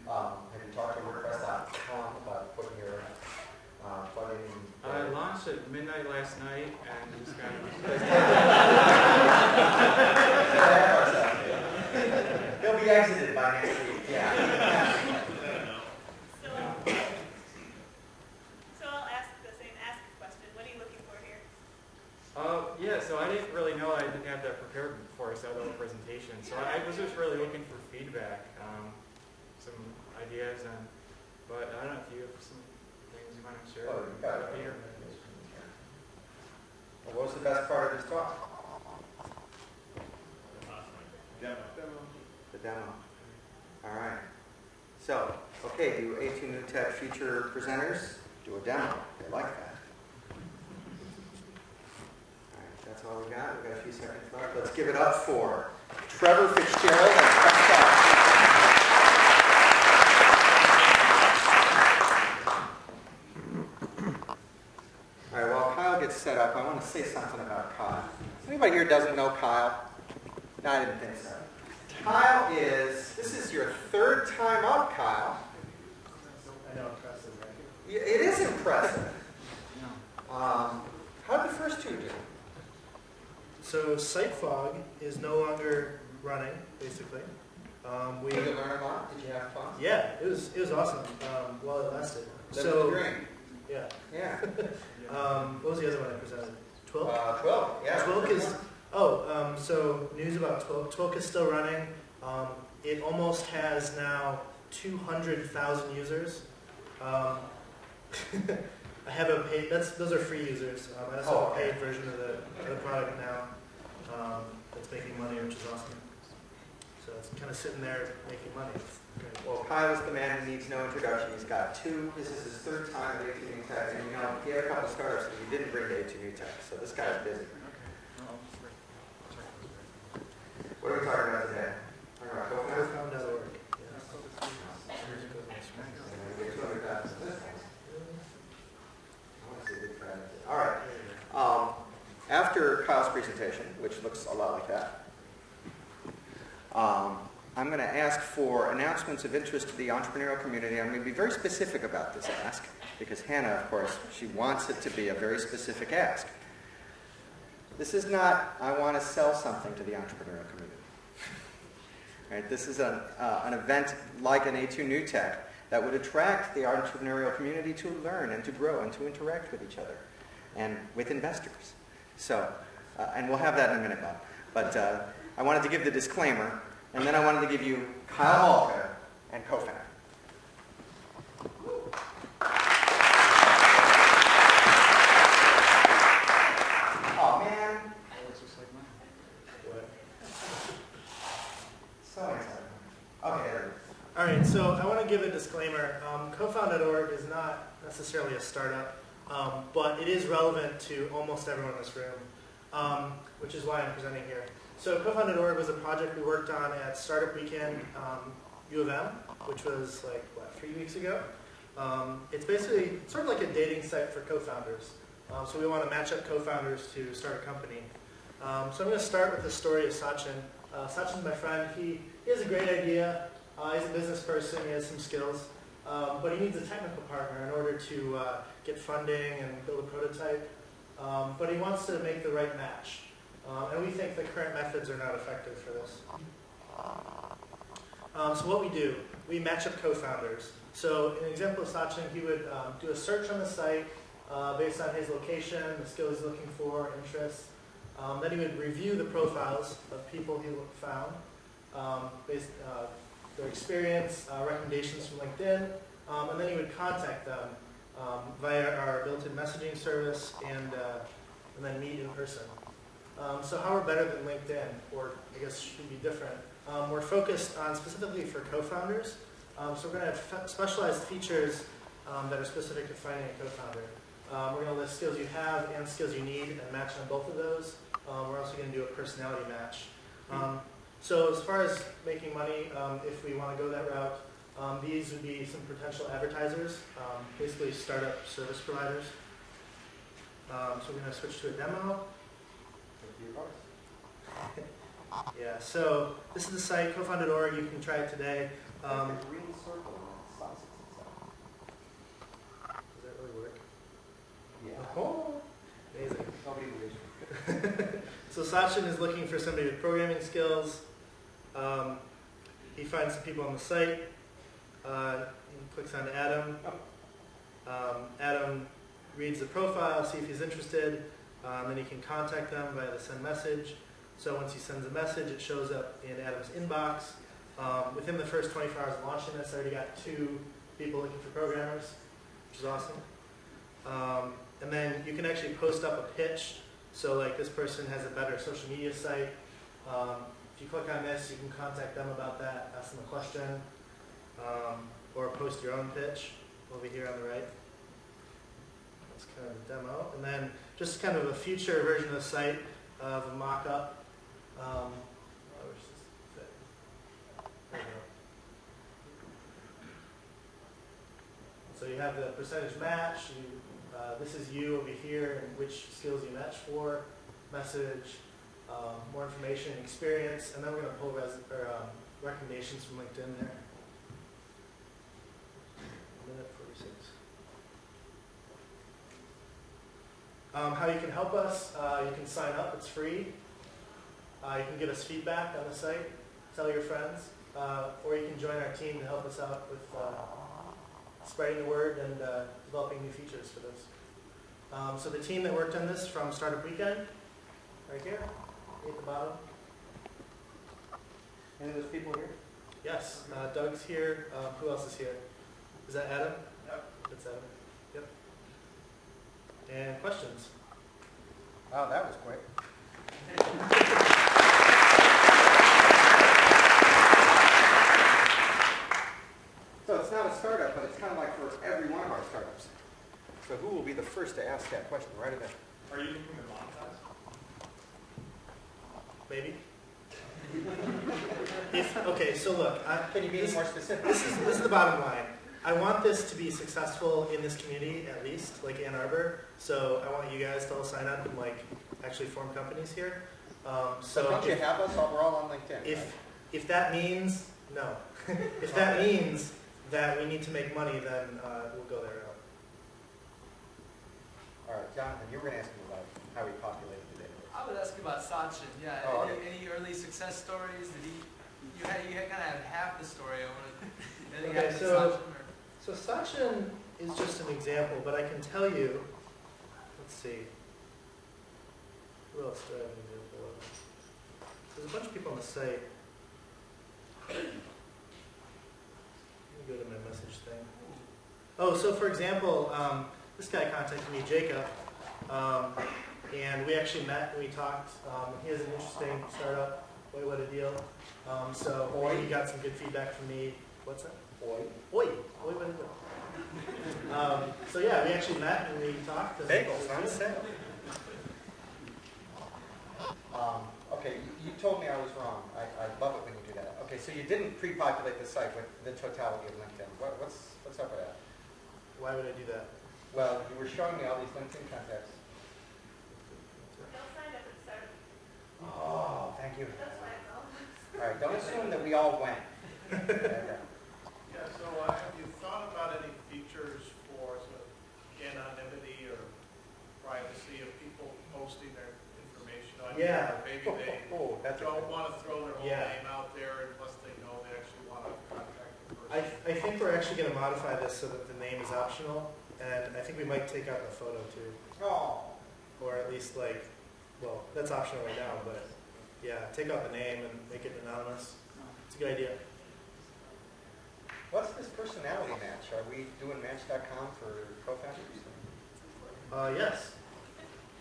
Have you talked to WordPress.com about putting your plugin in? I launched at midnight last night and just kind of... He'll be exited by next week, yeah. So I'll ask the same question. What are you looking for here? Yeah, so I didn't really know, I didn't have that prepared before I started the presentation. So I was just really looking for feedback, some ideas, but I don't know if you have some things you want to share. Oh, you got it. Here. Well, what was the best part of this talk? Demo. The demo. All right. So, okay, do A2NewTech feature presenters do a demo? They like that. All right, that's all we got. We've got a few seconds left. Let's give it up for Trevor Fitzgerald and PressTags. All right, while Kyle gets set up, I want to say something about Kyle. Anybody here doesn't know Kyle? No, I didn't think so. Kyle this is your third time up, Kyle. I know, impressive, right? It is impressive. How did the first two do? So SiteFog is no longer running, basically. Did you learn a lot? Did you have fun? Yeah, it was awesome while it lasted. Living the dream. Yeah. Yeah. What was the other one I presented? Twilk? Twilk, yeah. Twilk is, so news about Twilk. Twilk is still running. It almost has now 200,000 users. I have a paid, those are free users. I also have a paid version of the product now that's making money, which is awesome. So it's kind of sitting there making money. Well, Kyle is the man who needs no introduction. He's got this is his third time at A2NewTech, and he had a couple startups that he didn't bring to A2NewTech, so this guy's busy. What are we talking about today? Co-found.org. All right. After Kyle's presentation, which looks a lot like that, I'm going to ask for announcements of interest to the entrepreneurial community. I'm going to be very specific about this ask, because Hannah, of course, she wants it to be a very specific ask. This is not, I want to sell something to the entrepreneurial community. Right? This is an event like an A2NewTech that would attract the entrepreneurial community to learn and to grow and to interact with each other and with investors. So, and we'll have that in a minute, Bob. But I wanted to give the disclaimer, and then I wanted to give you Kyle Malka and co-founder. Oh, man. Looks just like mine. What? So excited. Okay, there it is. All right, so I want to give a disclaimer. Co-found.org is not necessarily a startup, but it is relevant to almost everyone in this room, which is why I'm presenting here. So Co-found.org was a project we worked on at Startup Weekend U of M, which was like, 3 weeks ago. It's basically sort of like a dating site for co-founders. So we want to match up co-founders to start a company. So I'm going to start with the story of Sachin. Sachin's my friend. He has a great idea. He's a business person. He has some skills. But he needs a technical partner in order to get funding and build a prototype. But he wants to make the right match. And we think the current methods are not effective for this. So what we do, we match up co-founders. So in an example of Sachin, he would do a search on the site based on his location, the skills he's looking for, interests. Then he would review the profiles of people he found, based their experience, recommendations from LinkedIn, and then he would contact them via our built-in messaging service and then meet in person. So how we're better than LinkedIn, or I guess should be different. We're focused on specifically for co-founders. So we're going to have specialized features that are specific to finding a co-founder. We're going to list skills you have and skills you need and match on both of those. We're also going to do a personality match. So as far as making money, if we want to go that route, these would be some potential advertisers, basically startup service providers. So we're going to switch to a demo. Yeah, so this is the site, co-founded.org. You can try it today. Green circle and sausage inside. Does that really work? Yeah. Oh, amazing. Nobody believes me. So Sachin is looking for somebody with programming skills. He finds some people on the site. He clicks on Adam. Adam reads the profile, see if he's interested. Then he can contact them via the send message. So once he sends a message, it shows up in Adam's inbox. Within the first 24 hours of launching this, I already got 2 people looking for programmers, which is awesome. And then you can actually post up a pitch. So like this person has a better social media site. If you click on this, you can contact them about that, ask them a question, or post your own pitch over here on the right. That's kind of a demo. And then just kind of a future version of the site of a mock-up. There we go. So you have the percentage match. This is you over here and which skills you match for, message, more information, experience, and then we're going to pull recommendations from LinkedIn there. Minute 46. How you can help us, you can sign up, it's free. You can give us feedback on the site, tell your friends, or you can join our team to help us out with spreading the word and developing new features for this. So the team that worked on this from Startup Weekend, right here, at the bottom. Any of those people here? Yes, Doug's here. Who else is here? Is that Adam? Yep. That's Adam. Yep. And questions? Wow, that was quick. So it's not a startup, but it's kind of like for every one of our startups. So who will be the first to ask that question? Right away. Are you looking to monetize? Maybe. Okay, so look. Can you be more specific? This is the bottom line. I want this to be successful in this community, at least, like Ann Arbor. So I want you guys to all sign up and like actually form companies here. So don't you have us? We're all on LinkedIn. If that means no, if that means that we need to make money, then we'll go there. All right, Jonathan, you were going to ask me about how we populated the database. I would ask about Sachin. Yeah. Oh, Any early success stories? Did you kind of have half the story. I wanted. Okay, so Sachin is just an example, but I can tell you. Let's see. Who else do I have an example of? There's a bunch of people on the site. Let me go to my message thing. Oh, so for example, this guy contacted me, Jacob, and we actually met and we talked. He has an interesting startup. Boy, what a deal. So he got some good feedback from me. What's that? Boy, what a deal. So yeah, we actually met and we talked. Bagels on sale. Okay, you told me I was wrong. I love it when you do that. Okay, so you didn't pre-populate the site with the totality of LinkedIn. What's up with that? Why would I do that? Well, you were showing me all these LinkedIn contacts. They'll sign up at start. Oh, thank you. That's why it's all. All right, don't assume that we all went. Okay. Yeah, so have you thought about any features for sort of anonymity or privacy of people posting their information on Yeah. here? Maybe they that's don't want to throw their whole Yeah. name out there unless they know they actually want to contact the person. I think we're actually going to modify this so that the name is optional, and I think we might take out the photo too. Oh. Or at least like, well, that's optional right now, but yeah, take out the name and make it anonymous. It's a good idea. What's this personality match? Are we doing Match.com for co-founders? Yes.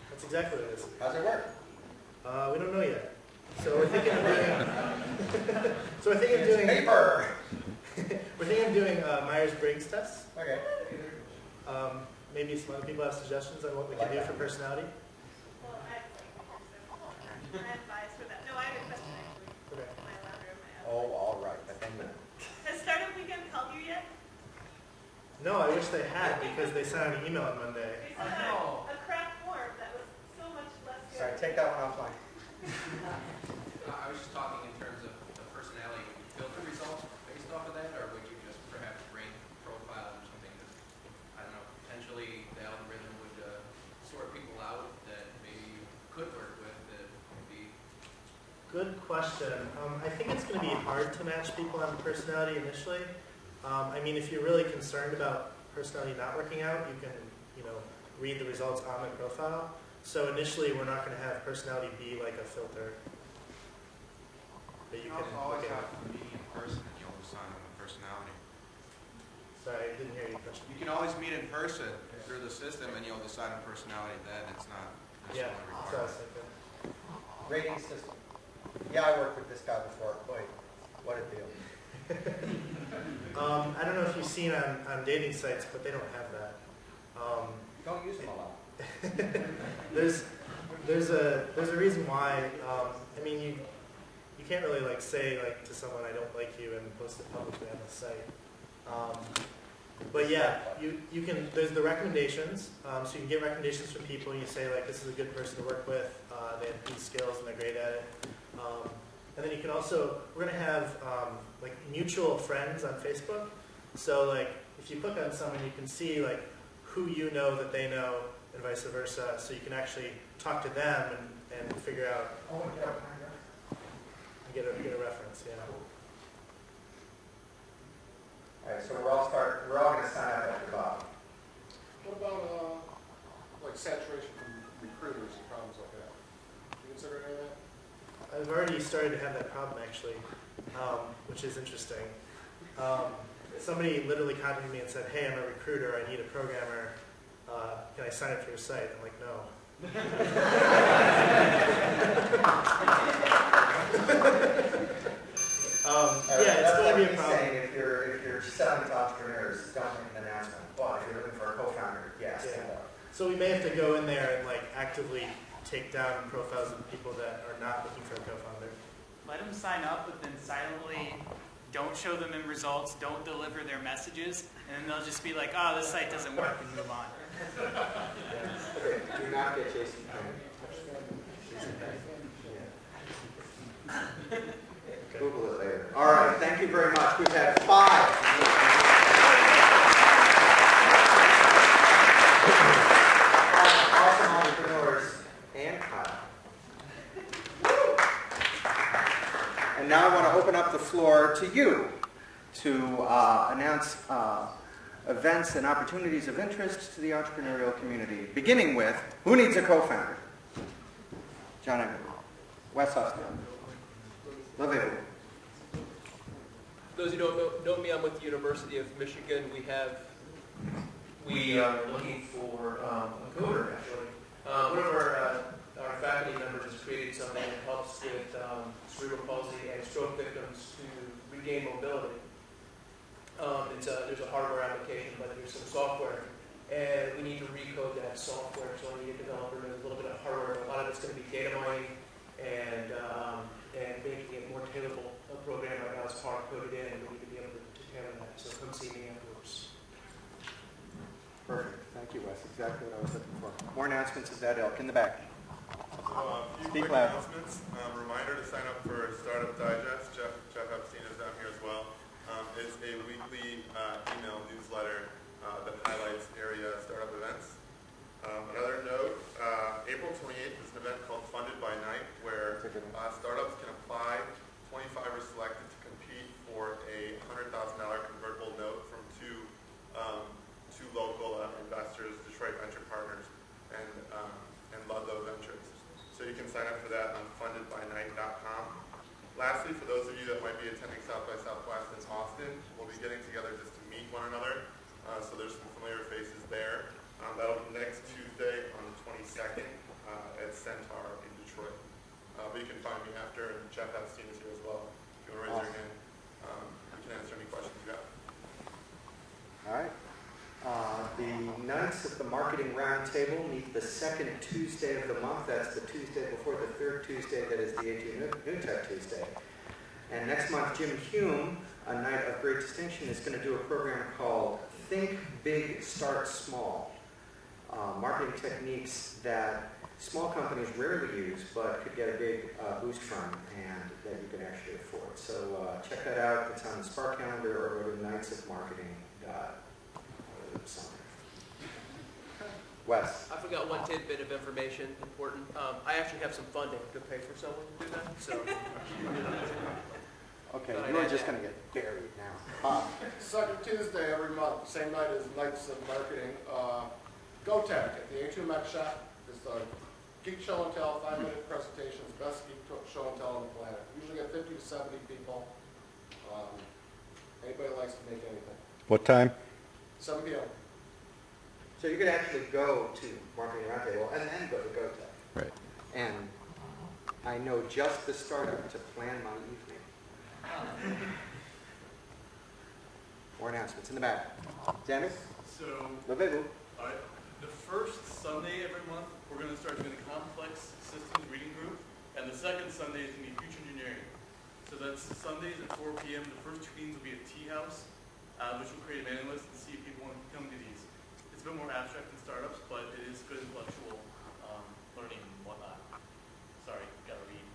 That's exactly what it is. How's it work? We don't know yet. So we're thinking of doing. So we're thinking of doing paper. We're thinking of doing Myers-Briggs tests. Okay. Maybe some other people have suggestions on what we can do for personality. Well, I have bias for that. No, I have a question actually. Okay. Am I allowed or am I out? Oh, all right. But then Has Startup Weekend called you yet? No, I wish they had because they sent out an email on Monday. They sent out a craft form take that one offline. I was just talking in terms of the personality. Would you filter results based off of that, or would you just perhaps rank profile or something that, I don't know, potentially the algorithm would sort people out that maybe you could work with that would be... Good question. I think it's going to be hard to match people on personality initially. I mean, if you're really concerned about personality not working out, you can, read the results on the profile. So initially, we're not going to have personality be like a filter. But you can always have to meet in person and you'll decide on the personality. Sorry, I didn't hear your question. You can always meet in person through the system and you'll decide on personality then. It's not necessarily required. Rating system. Yeah, I worked with this guy before. Boy, what a deal. I don't know if you've seen on dating sites, but they don't have that. Don't use them a lot. There's a reason why. I mean, you can't really say to someone, I don't like you, and post it publicly on the site. But yeah, you can. There's the recommendations. So you can get recommendations from people, and you say this is a good person to work with. They have these skills and they're great at it. And then you can also, we're going to have mutual friends on Facebook. So if you click on someone, you can see who you know that they know, and vice versa. So you can actually talk to them and figure out. Get a reference, yeah. All right, so we're all going to sign up at the bottom. What about saturation from recruiters and problems like that? Do you consider any of that? I've already started to have that problem actually, which is interesting. Somebody literally contacted me and said, "Hey, I'm a recruiter. I need a programmer. Can I sign up for your site?" I'm like, "No." Yeah, it's going to be a problem. Saying if you're selling to entrepreneurs, don't make an announcement. Well, if you're looking for a co-founder, yes. Yeah. So we may have to go in there and actively take down profiles of people that are not looking for a co-founder. Let them sign up, but then silently don't show them in results, don't deliver their messages, and then they'll just be like, "Oh, this site doesn't work," and move on. Okay, do not get Jason Payne. Google it later. All right, thank you very much. We've had 5. Awesome entrepreneurs and Kyle. And now I want to open up the floor to you to announce events and opportunities of interest to the entrepreneurial community, beginning with, who needs a co-founder? John Emery, West Austin, Levy. Those who don't know me, I'm with the University of Michigan. We are looking for a coder, actually. One of our faculty members has created something that helps with cerebral palsy and stroke victims to regain mobility. There's a hardware application, but there's some software, and we need to recode that software. So I need a developer. There's a little bit of hardware. A lot of it's going to be data mining and making it more tailorable. A program right now is hard coded in, and we need to be able to tailor that. So come see me afterwards. Perfect. Thank you, Wes. Exactly what I was looking for. More announcements of that ilk in the back. So a few Speak quick loud. announcements. Reminder to sign up for Startup Digest. Jeff Epstein is down here as well. It's a weekly email newsletter that highlights area startup events. Another note, April 28th is an event called Funded by Night, where startups can apply. 25 are selected to compete for a $100,000 convertible note from two local investors, Detroit Venture Partners, and Ludlow Ventures. So you can sign up for that on fundedbynight.com. Lastly, for those of you that might be attending South by Southwest in Austin, we'll be getting together just to meet one another. So there's some familiar faces there. That'll be next Tuesday on the 22nd at Centaur in Detroit. But you can find me after, and Jeff Epstein is here as well. If you want to raise your hand, we can answer any questions you got. All right. The Knights of the Marketing Roundtable meet the second Tuesday of the month. That's the Tuesday before the third Tuesday that is the A2NewTech Tuesday. And next month, Jim Hume, a knight of great distinction, is going to do a program called Think Big, Start Small. marketing techniques that small companies rarely use, but could get a big boost from, and that you could actually afford. So check that out. It's on the Spark calendar, or go to knightsofmarketing.something. Wes. I forgot one tidbit of information important. I actually have some funding to pay for someone to do that, so. Okay, you are just going to get buried now. Second Tuesday every month, same night as Nights of Marketing. GoTech at the A2NewTech shop is the geek show and tell, 5-minute presentations, best geek show and tell on the planet. Usually get 50 to 70 people. Anybody likes to make anything. What time? 7 p.m. So you could actually go to Marketing Roundtable and then go to GoTech. Right. And I know just the startup to plan my evening. More announcements in the back. Dennis? So, Levelu. all right, the first Sunday every month, we're going to start doing the Complex Systems Reading Group, and the second Sunday is going to be Future Engineering. So that's Sundays at 4 p.m. The first 2 meetings will be at Tea House, which will create a mailing list and see if people want to come to these. It's a bit more abstract than startups, but it is good intellectual learning and whatnot. Sorry, gotta read.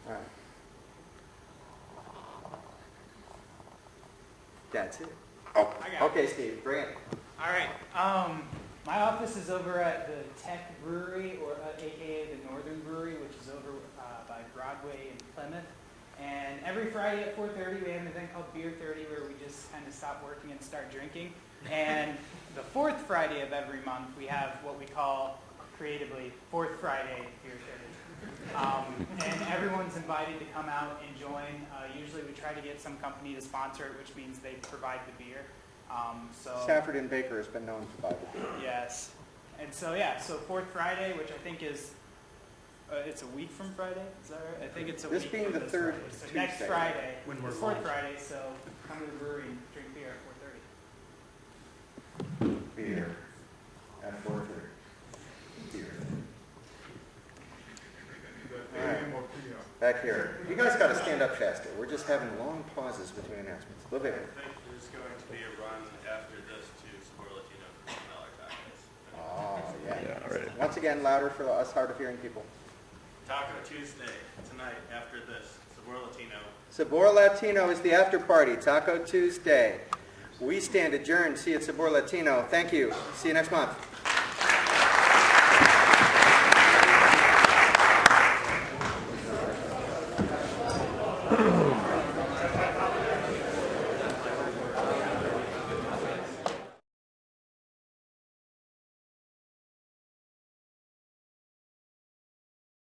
All right. That's it. Oh, okay, Steve, bring it. All right. My office is over at the Tech Brewery, or AKA the Northern Brewery, which is over by Broadway in Plymouth. And every Friday at 4:30, we have an event called Beer 30, where we just kind of stop working and start drinking. And the fourth Friday of every month, we have what we call creatively Fourth Friday Beer 30. And everyone's invited to come out and join. Usually we try to get some company to sponsor it, which means they provide the beer. Stafford and Baker has been known to buy the beer. Yes. And so, yeah, so Fourth Friday, which I think is, it's a week from Friday, is that right? I think it's a This week being from the this third Friday. So Tuesday. next Friday, When we're it's Fourth launched. Friday, so come to the brewery and drink beer at 4:30. Beer at 4:30. Beer. All right. Back here. You guys got to stand up faster. We're just having long pauses between announcements. Live it. I think there's going to be a run after this to Sabor Latino $10 tacos. Oh, yeah. Yeah, right. Once again, louder for us hard of hearing people. Taco Tuesday, tonight, after this, Sabor Latino. Sabor Latino is the after party. Taco Tuesday. We stand adjourned. See you at Sabor Latino. Thank you. See you next month.